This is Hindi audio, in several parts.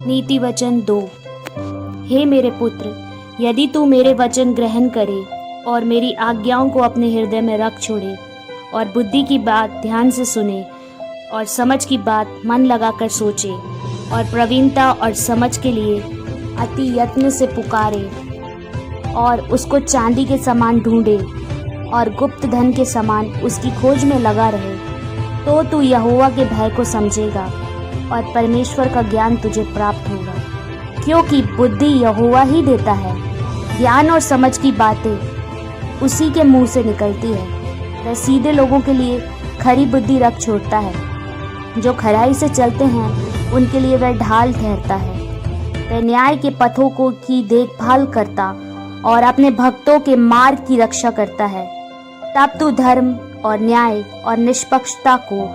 नीति वचन 2। हे मेरे पुत्र, यदि तू मेरे वचन ग्रहण करे और मेरी आज्ञाओं को अपने हृदय में रख छोड़े और बुद्धि की बात ध्यान से सुने और समझ की बात मन लगाकर सोचे और प्रवीणता और समझ के लिए अति यत्न से पुकारे और उसको चांदी के समान ढूंढे और गुप्त धन के समान उसकी खोज में लगा रहे, तो तू यहोवा के भय को समझेगा और परमेश्वर का ज्ञान तुझे प्राप्त होगा। क्योंकि बुद्धि यहोवा ही देता है, ज्ञान और समझ की बातें उसी के मुंह से निकलती है। वह सीधे लोगों के लिए खरी बुद्धि रख छोड़ता है, जो खराई से चलते हैं उनके लिए वह ढाल ठहरता है। वह न्याय के पथों को की देखभाल करता और अपने भक्तों के मार्ग की रक्षा करता है। तब तू धर्म और न्याय और निष्पक्षता को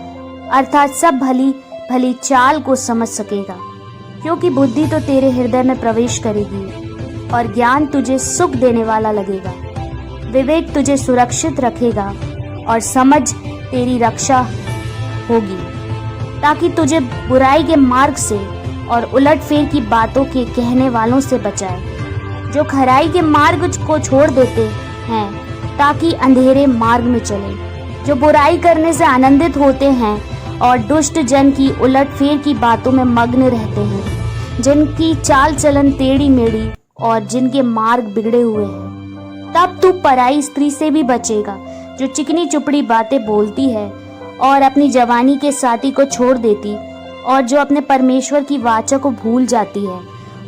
अर्थात सब भली भली चाल को समझ सकेगा। क्योंकि बुद्धि तो तेरे हृदय में प्रवेश करेगी और ज्ञान तुझे सुख देने वाला लगेगा। विवेक तुझे सुरक्षित रखेगा और समझ तेरी रक्षा होगी, ताकि तुझे बुराई के मार्ग से और उलटफेर की बातों के कहने वालों से बचाए, जो खराई के मार्ग को छोड़ देते हैं ताकि अंधेरे मार्ग में चले, जो बुराई करने से आनंदित होते हैं और दुष्ट जन की उलटफेर की बातों में मग्न रहते हैं, जिनकी चाल चलन टेढ़ी मेढ़ी और जिनके मार्ग बिगड़े हुए हैं। तब तू पराई स्त्री से भी बचेगा, जो चिकनी चुपड़ी बातें बोलती है और अपनी जवानी के साथी को छोड़ देती और जो अपने परमेश्वर की वाचा को भूल जाती है।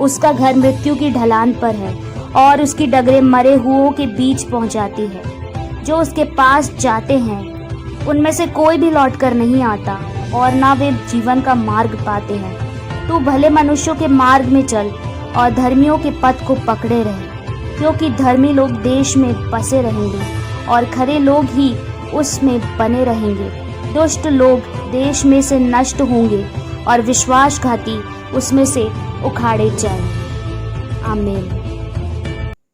उसका घर मृत्यु की ढलान पर है और उसकी डगरें मरे हुओं के बीच पहुंचाती है। जो उसके पास जाते हैं उनमें से कोई भी लौट कर नहीं आता और ना वे जीवन का मार्ग पाते हैं। तू भले मनुष्यों के मार्ग में चल और धर्मियों के पथ को पकड़े रहे, क्योंकि धर्मी लोग देश में बसे रहेंगे और खरे लोग ही उसमें बने रहेंगे। दुष्ट लोग देश में से नष्ट होंगे और विश्वासघाती उसमें से उखाड़े जाएंगे। आमीन।